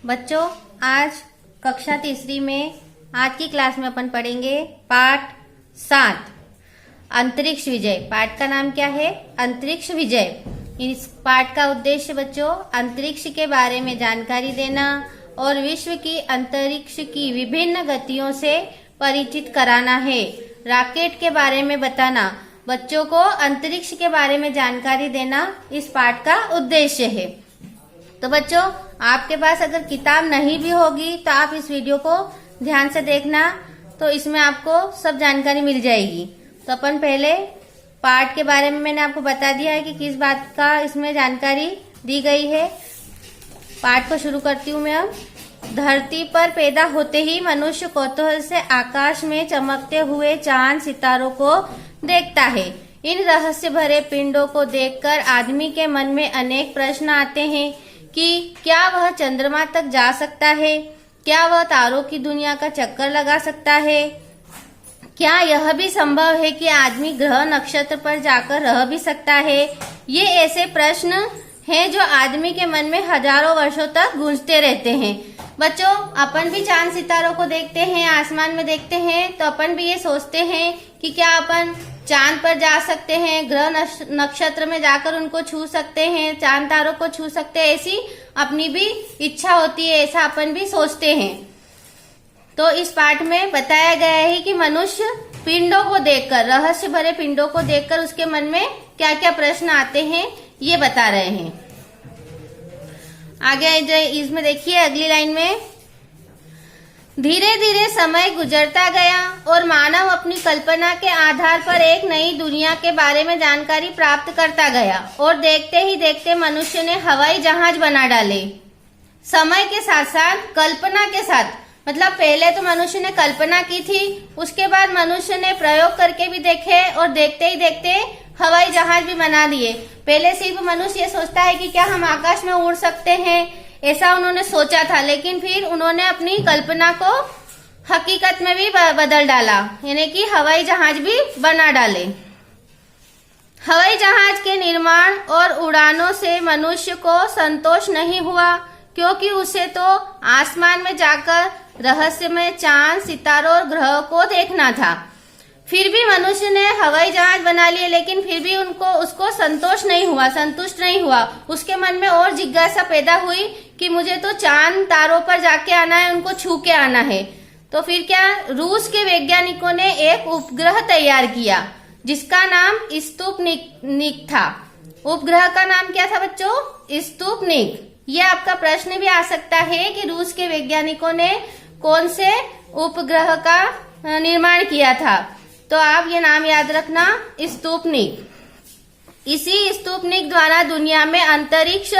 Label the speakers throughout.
Speaker 1: बच्चों, आज कक्षा तीसरी में आज की क्लास में अपन पढ़ेंगे पाठ 7 अंतरिक्ष विजय। पाठ का नाम क्या है? अंतरिक्ष विजय। इस पाठ का उद्देश्य बच्चों अंतरिक्ष के बारे में जानकारी देना और विश्व की अंतरिक्ष की विभिन्न गतियों से परिचित कराना है। रॉकेट के बारे में बताना, बच्चों को अंतरिक्ष के बारे में जानकारी देना इस पाठ का उद्देश्य है। तो बच्चों, आपके पास अगर किताब नहीं भी होगी तो आप इस वीडियो को ध्यान से देखना, तो इसमें आपको सब जानकारी मिल जाएगी। तो अपन पहले पाठ के बारे में मैंने आपको बता दिया है कि किस बात का इसमें जानकारी दी गई है। पाठ को शुरू करती हूँ मैं अब। धरती पर पैदा होते ही मनुष्य कौतूहल से आकाश में चमकते हुए चांद सितारों को देखता है। इन रहस्य भरे पिंडों को देखकर आदमी के मन में अनेक प्रश्न आते हैं कि क्या वह चंद्रमा तक जा सकता है? क्या वह तारों की दुनिया का चक्कर लगा सकता है? क्या यह भी संभव है कि आदमी ग्रह नक्षत्र पर जाकर रह भी सकता है? ये ऐसे प्रश्न हैं जो आदमी के मन में हजारों वर्षों तक गूंजते रहते हैं। बच्चों, अपन भी चांद सितारों को देखते हैं, आसमान में देखते हैं, तो अपन भी ये सोचते हैं कि क्या अपन चांद पर जा सकते हैं, ग्रह नक्षत्र में जाकर उनको छू सकते हैं, चांद तारों को छू सकते हैं। ऐसी अपनी भी इच्छा होती है, ऐसा अपन भी सोचते हैं। तो इस पाठ में बताया गया है कि मनुष्य पिंडों को देखकर, रहस्य भरे पिंडों को देखकर उसके मन में क्या क्या प्रश्न आते हैं ये बता रहे हैं। आगे इसमें देखिए अगली लाइन में, धीरे धीरे समय गुजरता गया और मानव अपनी कल्पना के आधार पर एक नई दुनिया के बारे में जानकारी प्राप्त करता गया और देखते ही देखते मनुष्य ने हवाई जहाज बना डाले। समय के साथ साथ कल्पना के साथ, मतलब पहले तो मनुष्य ने कल्पना की थी, उसके बाद मनुष्य ने प्रयोग करके भी देखे और देखते ही देखते हवाई जहाज भी बना दिए। पहले सिर्फ मनुष्य ये सोचता है कि क्या हम आकाश में उड़ सकते हैं, ऐसा उन्होंने सोचा था, लेकिन फिर उन्होंने अपनी कल्पना को हकीकत में भी बदल डाला, यानी कि हवाई जहाज भी बना डाले। हवाई जहाज के निर्माण और उड़ानों से मनुष्य को संतोष नहीं हुआ, क्योंकि उसे तो आसमान में जाकर रहस्यमय चांद, सितारों और ग्रहों को देखना था। फिर भी मनुष्य ने हवाई जहाज बना लिए, लेकिन फिर भी उसको संतुष्ट नहीं हुआ। उसके मन में और जिज्ञासा पैदा हुई कि मुझे तो चांद तारों पर जाके आना है, उनको छू के आना है। तो फिर क्या, रूस के वैज्ञानिकों ने एक उपग्रह तैयार किया जिसका नाम स्पुतनिक था। उपग्रह का नाम क्या था बच्चों? स्पुतनिक। ये आपका प्रश्न भी आ सकता है कि रूस के वैज्ञानिकों ने कौन से उपग्रह का निर्माण किया था, तो आप ये नाम याद रखना, स्पुतनिक। इसी स्पुतनिक द्वारा दुनिया में अंतरिक्ष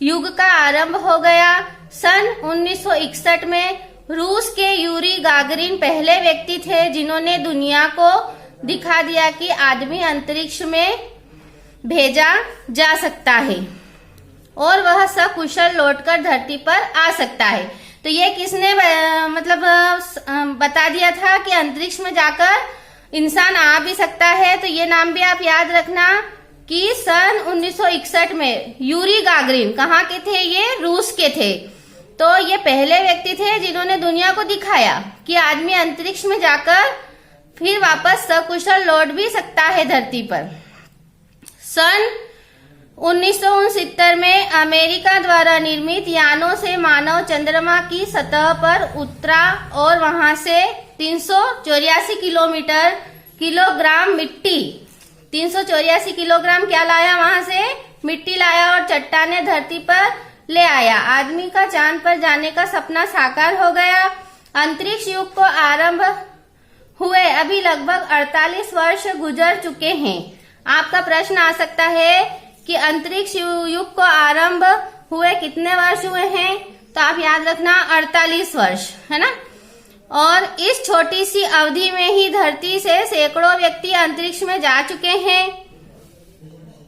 Speaker 1: युग का आरंभ हो गया। सन 1961 में रूस के यूरी गागरिन पहले व्यक्ति थे जिन्होंने दुनिया को दिखा दिया कि आदमी अंतरिक्ष में भेजा जा सकता है और वह सकुशल लौटकर धरती पर आ सकता है। तो ये किसने बता दिया था कि अंतरिक्ष में जाकर इंसान आ भी सकता है? तो ये नाम भी आप याद रखना कि सन 1961 में यूरी गागरिन, कहाँ के थे ये? रूस के थे। तो ये पहले व्यक्ति थे जिन्होंने दुनिया को दिखाया कि आदमी अंतरिक्ष में जाकर फिर वापस सकुशल लौट भी सकता है धरती पर। सन 1969 में अमेरिका द्वारा निर्मित यानों से मानव चंद्रमा की सतह पर उतरा और वहां से 384 किलोग्राम मिट्टी, 384 किलोग्राम क्या लाया? वहां से मिट्टी लाया और चट्टाने धरती पर ले आया। आदमी का चांद पर जाने का सपना साकार हो गया। अंतरिक्ष युग को आरंभ हुए अभी लगभग 48 वर्ष गुजर चुके हैं। आपका प्रश्न आ सकता है कि अंतरिक्ष युग को आरंभ हुए कितने वर्ष हुए हैं? तो आप याद रखना 48 वर्ष, है ना। और इस छोटी सी अवधि में ही धरती से सैकड़ों व्यक्ति अंतरिक्ष में जा चुके हैं।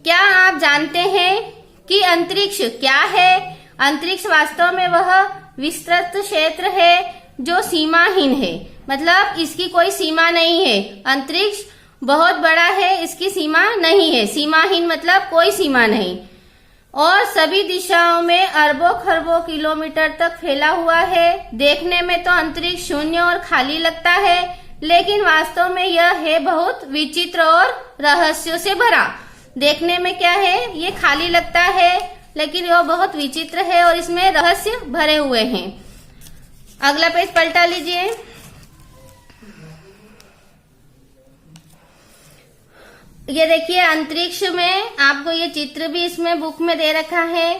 Speaker 1: क्या आप जानते हैं कि अंतरिक्ष क्या है? अंतरिक्ष वास्तव में वह विस्तृत क्षेत्र है जो सीमाहीन है, मतलब इसकी कोई सीमा नहीं है। अंतरिक्ष बहुत बड़ा है, इसकी सीमा नहीं है। सीमाहीन मतलब कोई सीमा नहीं। और सभी दिशाओं में अरबों खरबों किलोमीटर तक फैला हुआ है। देखने में तो अंतरिक्ष शून्य और खाली लगता है, लेकिन वास्तव में यह है बहुत विचित्र और रहस्यों से भरा। देखने में क्या है, ये खाली लगता है, लेकिन यह बहुत विचित्र है और इसमें रहस्य भरे हुए हैं। अगला पेज पलटा लीजिए। ये देखिए, अंतरिक्ष में आपको ये चित्र भी इसमें बुक में दे रखा है।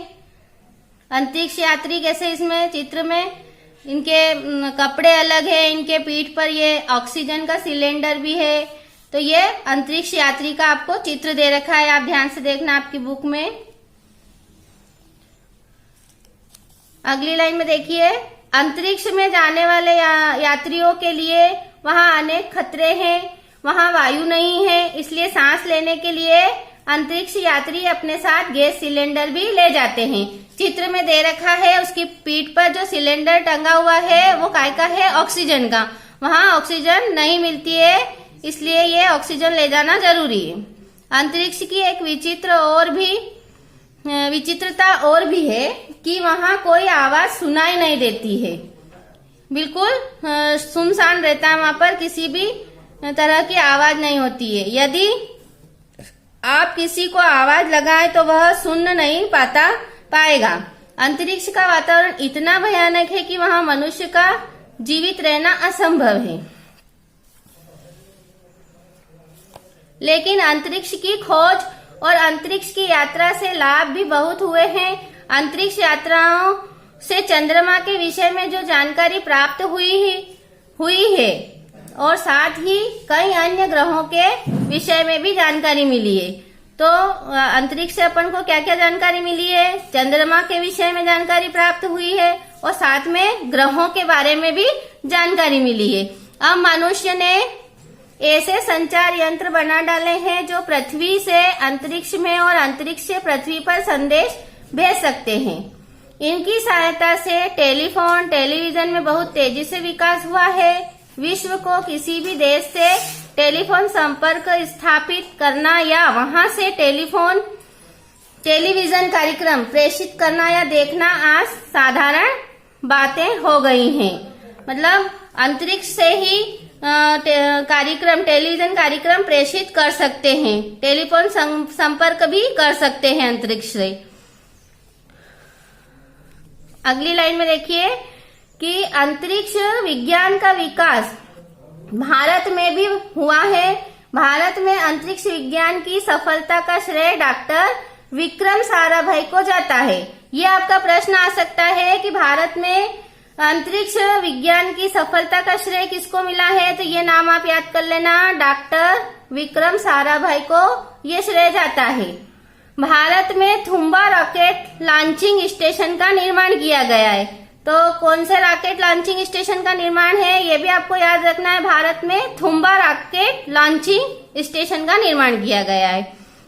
Speaker 1: अंतरिक्ष यात्री कैसे इसमें चित्र में, इनके कपड़े अलग है, इनके पीठ पर ये ऑक्सीजन का सिलेंडर भी है। तो ये अंतरिक्ष यात्री का आपको चित्र दे रखा है, आप ध्यान से देखना आपकी बुक में। अगली लाइन में देखिए, अंतरिक्ष में जाने वाले यात्रियों के लिए वहां अनेक खतरे हैं। वहां वायु नहीं है, इसलिए सांस लेने के लिए अंतरिक्ष यात्री अपने साथ गैस सिलेंडर भी ले जाते हैं। चित्र में दे रखा है, उसकी पीठ पर जो सिलेंडर टंगा हुआ है वो काय का है, ऑक्सीजन का। वहां ऑक्सीजन नहीं मिलती है, इसलिए ये ऑक्सीजन ले जाना जरूरी है। अंतरिक्ष की एक विचित्रता और भी है कि वहां कोई आवाज सुनाई नहीं देती है। बिल्कुल सुनसान रहता है, वहां पर किसी भी तरह की आवाज नहीं होती है। यदि आप किसी को आवाज लगाएं तो वह सुन नहीं पाएगा। अंतरिक्ष का वातावरण इतना भयानक है कि वहां मनुष्य का जीवित रहना असंभव है। लेकिन अंतरिक्ष की खोज और अंतरिक्ष की यात्रा से लाभ भी बहुत हुए हैं। अंतरिक्ष यात्राओं से चंद्रमा के विषय में जो जानकारी प्राप्त हुई है और साथ ही कई अन्य ग्रहों के विषय में भी जानकारी मिली है। तो अंतरिक्ष से अपन को क्या क्या जानकारी मिली है, चंद्रमा के विषय में जानकारी प्राप्त हुई है और साथ में ग्रहों के बारे में भी जानकारी मिली है। अब मनुष्य ने ऐसे संचार यंत्र बना डाले हैं जो पृथ्वी से अंतरिक्ष में और अंतरिक्ष से पृथ्वी पर संदेश भेज सकते हैं। इनकी सहायता से टेलीफोन, टेलीविजन में बहुत तेजी से विकास हुआ है। विश्व को किसी भी देश से टेलीफोन संपर्क स्थापित करना या वहां से टेलीविजन कार्यक्रम प्रेषित करना या देखना आज साधारण बातें हो गई हैं। मतलब अंतरिक्ष से ही टेलीविजन कार्यक्रम प्रेषित कर सकते हैं, टेलीफोन संपर्क भी कर सकते हैं अंतरिक्ष से। अगली लाइन में देखिए कि अंतरिक्ष विज्ञान का विकास भारत में भी हुआ है। भारत में अंतरिक्ष विज्ञान की सफलता का श्रेय डॉक्टर विक्रम साराभाई को जाता है। ये आपका प्रश्न आ सकता है कि भारत में अंतरिक्ष विज्ञान की सफलता का श्रेय किसको मिला है, तो ये नाम आप याद कर लेना, डॉक्टर विक्रम साराभाई को ये श्रेय जाता है। भारत में थुम्बा रॉकेट लॉन्चिंग स्टेशन का निर्माण किया गया है। तो कौन से रॉकेट लॉन्चिंग स्टेशन का निर्माण है, ये भी आपको याद रखना है। भारत में थुम्बा रॉकेट लॉन्चिंग स्टेशन का निर्माण किया गया है।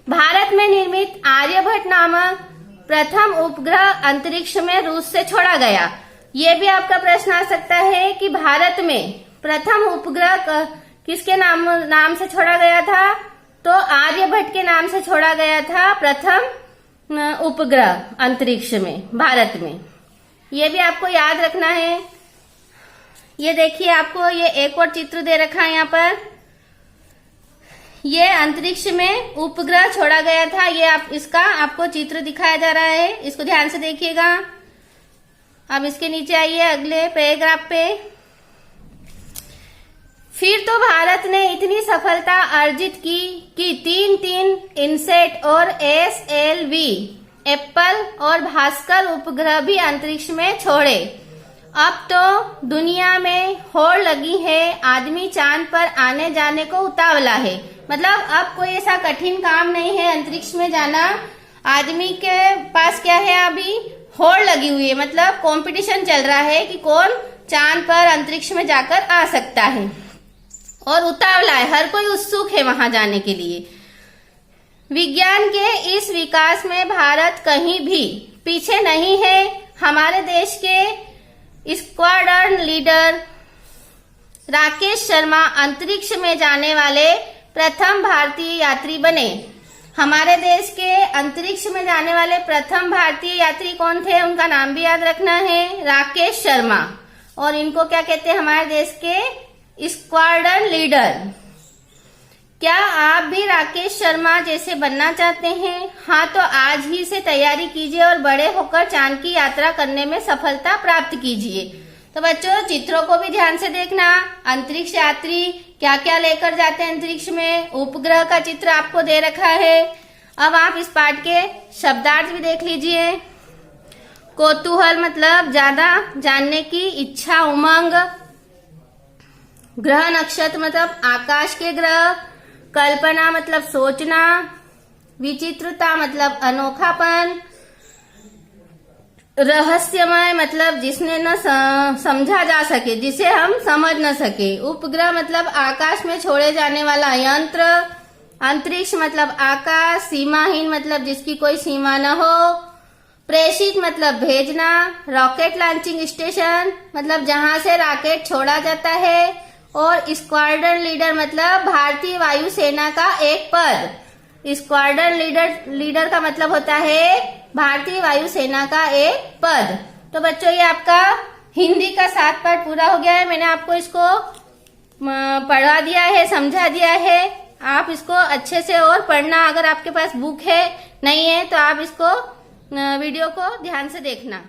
Speaker 1: भारत में निर्मित आर्यभट्ट नामक प्रथम उपग्रह अंतरिक्ष में रूस से छोड़ा गया। ये भी आपका प्रश्न आ सकता है कि भारत में प्रथम उपग्रह किसके नाम से छोड़ा गया था, तो आर्यभट्ट के नाम से छोड़ा गया था प्रथम उपग्रह अंतरिक्ष में भारत में। ये भी आपको याद रखना है। ये देखिए, आपको ये एक और चित्र दे रखा है यहाँ पर। ये अंतरिक्ष में उपग्रह छोड़ा गया था, ये इसका आपको चित्र दिखाया जा रहा है, इसको ध्यान से देखिएगा। अब इसके नीचे आइए अगले पैराग्राफ पे। फिर तो भारत ने इतनी सफलता अर्जित की कि 3 इनसेट और SLV एप्पल और भास्कर उपग्रह भी अंतरिक्ष में छोड़े। अब तो दुनिया में होड़ लगी है, आदमी चांद पर आने जाने को उतावला है। मतलब अब कोई ऐसा कठिन काम नहीं है अंतरिक्ष में जाना। आदमी के पास क्या है, अभी होड़ लगी हुई है, मतलब कंपटीशन चल रहा है कि कौन चांद पर अंतरिक्ष में जाकर आ सकता है और उतावला है, हर कोई उत्सुक है वहां जाने के लिए। विज्ञान के इस विकास में भारत कहीं भी पीछे नहीं है। हमारे देश के स्क्वाड्रन लीडर राकेश शर्मा अंतरिक्ष में जाने वाले प्रथम भारतीय यात्री बने। हमारे देश के अंतरिक्ष में जाने वाले प्रथम भारतीय यात्री कौन थे, उनका नाम भी याद रखना है, राकेश शर्मा। और इनको क्या कहते हैं, हमारे देश के स्क्वाड्रन लीडर। क्या आप भी राकेश शर्मा जैसे बनना चाहते हैं? हाँ, तो आज ही से तैयारी कीजिए और बड़े होकर चांद की यात्रा करने में सफलता प्राप्त कीजिए। तो बच्चों, चित्रों को भी ध्यान से देखना। अंतरिक्ष यात्री क्या क्या लेकर जाते हैं अंतरिक्ष में, उपग्रह का चित्र आपको दे रखा है। अब आप इस पाठ के शब्दार्थ भी देख लीजिए। कौतूहल मतलब ज्यादा जानने की इच्छा, उमंग। ग्रह नक्षत्र मतलब आकाश के ग्रह। कल्पना मतलब सोचना। विचित्रता मतलब अनोखापन। रहस्यमय मतलब जिसने न समझा जा सके, जिसे हम समझ न सके। उपग्रह मतलब आकाश में छोड़े जाने वाला यंत्र। अंतरिक्ष मतलब आकाश। सीमाहीन मतलब जिसकी कोई सीमा न हो। प्रेषित मतलब भेजना। रॉकेट लॉन्चिंग स्टेशन मतलब जहां से रॉकेट छोड़ा जाता है। और स्क्वाड्रन लीडर मतलब भारतीय वायुसेना का एक पद। स्क्वाड्रन लीडर का मतलब होता है भारतीय वायुसेना का एक पद। तो बच्चों, ये आपका हिंदी का 7 पाठ पूरा हो गया है। मैंने आपको इसको पढ़ा दिया है, समझा दिया है। आप इसको अच्छे से और पढ़ना। अगर आपके पास बुक है, नहीं है, तो आप इसको वीडियो को ध्यान से देखना।